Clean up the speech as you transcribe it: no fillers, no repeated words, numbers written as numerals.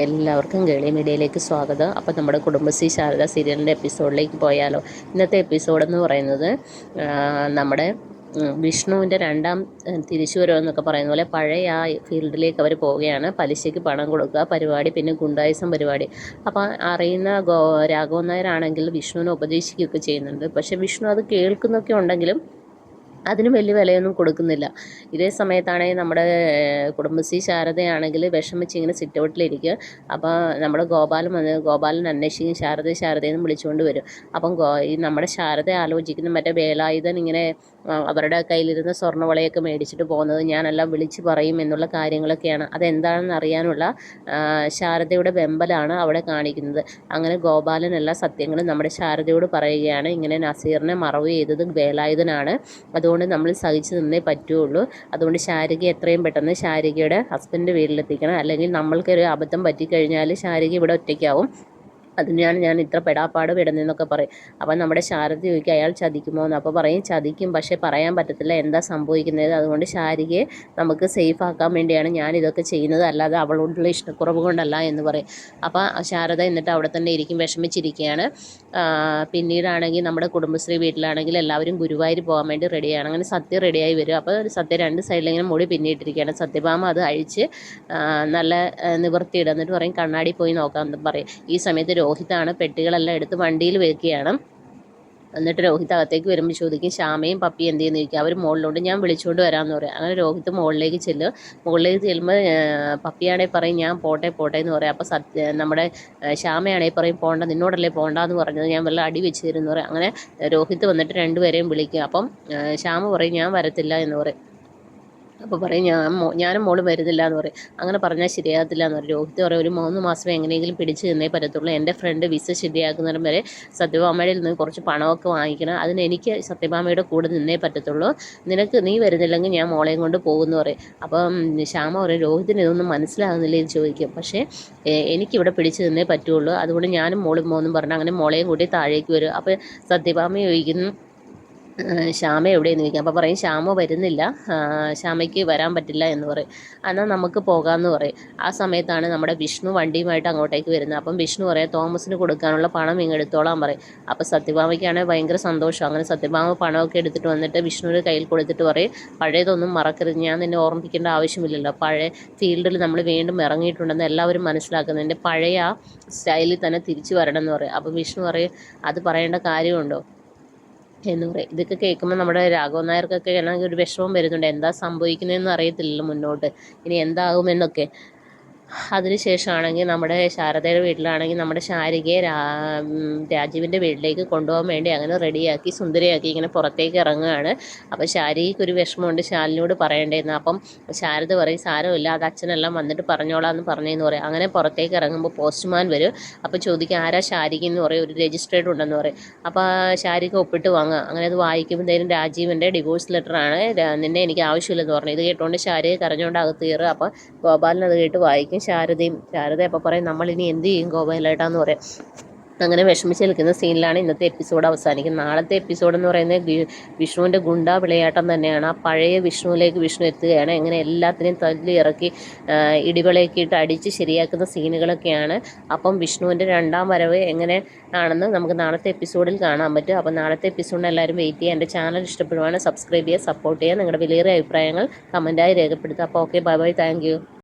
എല്ലാവർക്കും കേളി മീഡിയയിലേക്ക് സ്വാഗതം. അപ്പോൾ നമ്മുടെ കുടുംബശ്രീ ശാരദ സീരിയലിൻ്റെ എപ്പിസോഡിലേക്ക് പോയാലോ. ഇന്നത്തെ എപ്പിസോഡെന്ന് പറയുന്നത് നമ്മുടെ വിഷ്ണുവിൻ്റെ രണ്ടാം തിരിച്ചുവരവെന്നൊക്കെ പറയുന്ന പോലെ പഴയ ആ ഫീൽഡിലേക്ക് അവർ പോവുകയാണ്. പലിശയ്ക്ക് പണം കൊടുക്കുക പരിപാടി, പിന്നെ ഗുണ്ടായിസം പരിപാടി. അപ്പോൾ അറിയുന്ന രാഘവൻ നായരാണെങ്കിൽ വിഷ്ണുവിനെ ഉപദേശിക്കുകയൊക്കെ ചെയ്യുന്നുണ്ട്. പക്ഷേ വിഷ്ണു അത് കേൾക്കുന്നൊക്കെ ഉണ്ടെങ്കിലും അതിന് വലിയ വിലയൊന്നും കൊടുക്കുന്നില്ല. ഇതേ സമയത്താണെങ്കിൽ നമ്മുടെ കുടുംബശ്രീ ശാരദയാണെങ്കിൽ വിഷമിച്ച് ഇങ്ങനെ സിറ്റ് ഔട്ടിലിരിക്കുക. അപ്പോൾ നമ്മുടെ ഗോപാലൻ അന്വേഷിക്കും, ശാരദയെന്ന് വിളിച്ചുകൊണ്ട് വരും. അപ്പം ഈ നമ്മുടെ ശാരദ ആലോചിക്കുന്ന മറ്റേ വേലായുധൻ ഇങ്ങനെ അവരുടെ കയ്യിലിരുന്ന സ്വർണ്ണവളയൊക്കെ മേടിച്ചിട്ട് പോകുന്നത് ഞാനെല്ലാം വിളിച്ച് പറയും എന്നുള്ള കാര്യങ്ങളൊക്കെയാണ്. അതെന്താണെന്ന് അറിയാനുള്ള ശാരദയുടെ വെമ്പലാണ് അവിടെ കാണിക്കുന്നത്. അങ്ങനെ ഗോപാലൻ എല്ലാ സത്യങ്ങളും നമ്മുടെ ശാരദയോട് പറയുകയാണ്. ഇങ്ങനെ നസീറിനെ മറവ് ചെയ്തത് വേലായുധനാണ്, അതുകൊണ്ട് നമ്മൾ സഹിച്ച് നിന്നേ പറ്റുള്ളൂ. അതുകൊണ്ട് ശാരിക എത്രയും പെട്ടെന്ന് ശാരികയുടെ ഹസ്ബൻഡ് വീട്ടിലെത്തിക്കണം, അല്ലെങ്കിൽ നമ്മൾക്കൊരു അബദ്ധം പറ്റിക്കഴിഞ്ഞാൽ ശാരിക ഇവിടെ ഒറ്റയ്ക്കാവും. അതിനാണ് ഞാൻ ഇത്ര പെടാപ്പാട് വിടുന്നതെന്നൊക്കെ പറയും. അപ്പം നമ്മുടെ ശാരദ ചോദിക്കും അയാൾ ചതിക്കുമോ എന്ന്. അപ്പോൾ പറയും ചതിക്കും, പക്ഷേ പറയാൻ പറ്റത്തില്ല എന്താ സംഭവിക്കുന്നത്. അതുകൊണ്ട് ശാരികയെ നമുക്ക് സേഫ് ആക്കാൻ വേണ്ടിയാണ് ഞാൻ ഇതൊക്കെ ചെയ്യുന്നത്, അല്ലാതെ അവളോടുള്ള ഇഷ്ടക്കുറവ് കൊണ്ടല്ല എന്ന് പറയും. അപ്പോൾ ശാരദ എന്നിട്ട് അവിടെ തന്നെ ഇരിക്കും, വിഷമിച്ചിരിക്കുകയാണ്. പിന്നീടാണെങ്കിൽ നമ്മുടെ കുടുംബശ്രീ വീട്ടിലാണെങ്കിൽ എല്ലാവരും ഗുരുവായൂർ പോകാൻ വേണ്ടി റെഡിയാണ്. അങ്ങനെ സത്യ റെഡിയായി വരും. അപ്പോൾ സത്യ രണ്ട് സൈഡിലിങ്ങനെ മുടി പിന്നിയിട്ടിരിക്കുകയാണ്. സത്യഭാമ അത് അഴിച്ച് നല്ല നിവർത്തിയിടും. എന്നിട്ട് പറയും കണ്ണാടി പോയി നോക്കാൻ പറയും. ഈ സമയത്ത് രോഹിതാണ് പെട്ടികളെല്ലാം എടുത്ത് വണ്ടിയിൽ വെക്കുകയാണ്. എന്നിട്ട് രോഹിത് അകത്തേക്ക് വരുമ്പോൾ ചോദിക്കും ശ്യാമയും പപ്പിയും എന്ത് ചെയ്യുന്നിരിക്കും. അവർ മുകളിലോട്ട് ഞാൻ വിളിച്ചുകൊണ്ട് വരാമെന്ന് പറയും. അങ്ങനെ രോഹിത് മുകളിലേക്ക് ചെല്ലുമ്പോൾ പപ്പിയാണെങ്കിൽ പറയും ഞാൻ പോട്ടെ എന്ന് പറയും. അപ്പോൾ നമ്മുടെ ശ്യാമയാണെങ്കിൽ പറയും പോണ്ട, നിന്നോടല്ലേ പോണ്ടെന്ന് പറഞ്ഞത്, ഞാൻ വല്ല അടി വെച്ച് തരുമെന്ന് പറയും. അങ്ങനെ രോഹിത് വന്നിട്ട് രണ്ടുപേരെയും വിളിക്കും. അപ്പം ശ്യാമ പറയും ഞാൻ വരത്തില്ല എന്ന് പറയും. അപ്പോൾ പറയും ഞാനും മോളും വരുന്നില്ല എന്ന് പറയും. അങ്ങനെ പറഞ്ഞാൽ ശരിയാകത്തില്ല എന്ന് പറയും. രോഹിത് പറയും ഒരു 3 മാസം എങ്ങനെയെങ്കിലും പിടിച്ച് നിന്നേ പറ്റത്തുള്ളൂ. എൻ്റെ ഫ്രണ്ട് വിസ ശരിയാക്കുന്നതിനും വരെ സത്യഭാമയിൽ നിന്ന് കുറച്ച് പണമൊക്കെ വാങ്ങിക്കണം. അതിന് എനിക്ക് സത്യഭാമയുടെ കൂടെ നിന്നേ പറ്റത്തുള്ളൂ. നീ വരുന്നില്ലെങ്കിൽ ഞാൻ മോളെയും കൊണ്ട് പോകുമെന്ന് പറയും. അപ്പം ശ്യാമ പറയും രോഹിതിന് ഇതൊന്നും മനസ്സിലാകുന്നില്ല എന്ന് ചോദിക്കും. പക്ഷേ എനിക്കിവിടെ പിടിച്ച് നിന്നേ പറ്റുള്ളൂ, അതുകൊണ്ട് ഞാനും മോളും പോകുമെന്നും പറഞ്ഞു അങ്ങനെ മോളെയും കൂട്ടി താഴേക്ക് വരും. അപ്പോൾ സത്യഭാമ ചോദിക്കുന്നു ശ്യാമ എവിടെയെന്ന് ചോദിക്കും. അപ്പോൾ പറയും ശ്യാമ വരുന്നില്ല, ശ്യാമയ്ക്ക് വരാൻ പറ്റില്ല എന്ന് പറയും. എന്നാൽ നമുക്ക് പോകാമെന്ന് പറയും. ആ സമയത്താണ് നമ്മുടെ വിഷ്ണു വണ്ടിയുമായിട്ട് അങ്ങോട്ടേക്ക് വരുന്നത്. അപ്പം വിഷ്ണു പറയും തോമസിന് കൊടുക്കാനുള്ള പണം ഇങ്ങെടുത്തോളാൻ പറയും. അപ്പോൾ സത്യഭാമയ്ക്കാണെങ്കിൽ ഭയങ്കര സന്തോഷം. അങ്ങനെ സത്യഭാമ പണമൊക്കെ എടുത്തിട്ട് വന്നിട്ട് വിഷ്ണുവിൻ്റെ കയ്യിൽ കൊടുത്തിട്ട് പറയും പഴയതൊന്നും മറക്കരുത്, ഞാൻ നിന്നെ ഓർമ്മിപ്പിക്കേണ്ട ആവശ്യമില്ലല്ലോ, പഴയ ഫീൽഡിൽ നമ്മൾ വീണ്ടും ഇറങ്ങിയിട്ടുണ്ടെന്ന് എല്ലാവരും മനസ്സിലാക്കുന്നത്, എൻ്റെ പഴയ ആ സ്റ്റൈലിൽ തന്നെ തിരിച്ചു വരണം എന്ന് പറയും. അപ്പോൾ വിഷ്ണു പറയും അത് പറയേണ്ട കാര്യമുണ്ടോ എന്ന് പറയും. ഇതൊക്കെ കേൾക്കുമ്പോൾ നമ്മുടെ രാഘവൻ നായർക്കൊക്കെ ആണെങ്കിൽ ഒരു വിഷമം വരുന്നുണ്ട്. എന്താ സംഭവിക്കുന്നതെന്ന് അറിയത്തില്ലല്ലോ മുന്നോട്ട്, ഇനി എന്താകുമെന്നൊക്കെ. അതിനുശേഷമാണെങ്കിൽ നമ്മുടെ ശാരദയുടെ വീട്ടിലാണെങ്കിൽ നമ്മുടെ ശാരികയെ രാജീവിൻ്റെ വീട്ടിലേക്ക് കൊണ്ടുപോകാൻ വേണ്ടി അങ്ങനെ റെഡിയാക്കി സുന്ദരിയാക്കി ഇങ്ങനെ പുറത്തേക്ക് ഇറങ്ങുകയാണ്. അപ്പോൾ ശാരികയ്ക്ക് ഒരു വിഷമമുണ്ട്, ശാലിനോട് പറയേണ്ടതെന്ന്. അപ്പം ശാരദ പറയും സാരമില്ല, അത് അച്ഛനെല്ലാം വന്നിട്ട് പറഞ്ഞോളാന്ന് പറഞ്ഞെന്ന് പറയും. അങ്ങനെ പുറത്തേക്ക് ഇറങ്ങുമ്പോൾ പോസ്റ്റ്മാൻ വരും. അപ്പോൾ ചോദിക്കും ആരാ ശാരിക എന്ന് പറയും. ഒരു രജിസ്ട്രേഡ് ഉണ്ടെന്ന് പറയും. അപ്പോൾ ശാരിക ഒപ്പിട്ട് വാങ്ങുക. അങ്ങനെ അത് വായിക്കുമ്പോഴത്തേനും രാജീവിൻ്റെ ഡിവോഴ്സ് ലെറ്ററാണ്, നിന്നെ എനിക്ക് ആവശ്യമില്ലെന്ന് പറഞ്ഞു. ഇത് കേട്ടുകൊണ്ട് ശാരിക കരഞ്ഞുകൊണ്ട് അകത്ത് കയറുക. അപ്പോൾ ഗോപാലൻ അത് കേട്ട് വായിക്കും. ശാരദ അപ്പോൾ പറയും നമ്മളിനി എന്ത് ചെയ്യും ഗോപാലേട്ടാന്ന് പറയും. അങ്ങനെ വിഷമിച്ച് നിൽക്കുന്ന സീനിലാണ് ഇന്നത്തെ എപ്പിസോഡ് അവസാനിക്കുന്നത്. നാളത്തെ എപ്പിസോഡ് എന്ന് പറയുന്നത് വിഷ്ണുവിൻ്റെ ഗുണ്ടാ വിളയാട്ടം തന്നെയാണ്. ആ പഴയ വിഷ്ണുവിലേക്ക് വിഷ്ണു എത്തുകയാണ്. എങ്ങനെ എല്ലാത്തിനെയും തല്ലി ഇറക്കി ഇടികളൊക്കെ ഇട്ട് അടിച്ച് ശരിയാക്കുന്ന സീനുകളൊക്കെയാണ്. അപ്പം വിഷ്ണുവിൻ്റെ രണ്ടാം വരവ് എങ്ങനെ ആണെന്ന് നമുക്ക് നാളത്തെ എപ്പിസോഡിൽ കാണാൻ പറ്റും. അപ്പം നാളത്തെ എപ്പിസോഡിന് എല്ലാവരും വെയിറ്റ് ചെയ്യുക. എൻ്റെ ചാനൽ ഇഷ്ടപ്പെടുവാണ് സബ്സ്ക്രൈബ് ചെയ്യുക, സപ്പോർട്ട് ചെയ്യുക. നിങ്ങളുടെ വിലയേറിയ അഭിപ്രായങ്ങൾ കമൻറ്റായി രേഖപ്പെടുത്തുക. അപ്പോൾ ഓക്കെ, ബൈ, താങ്ക് യു.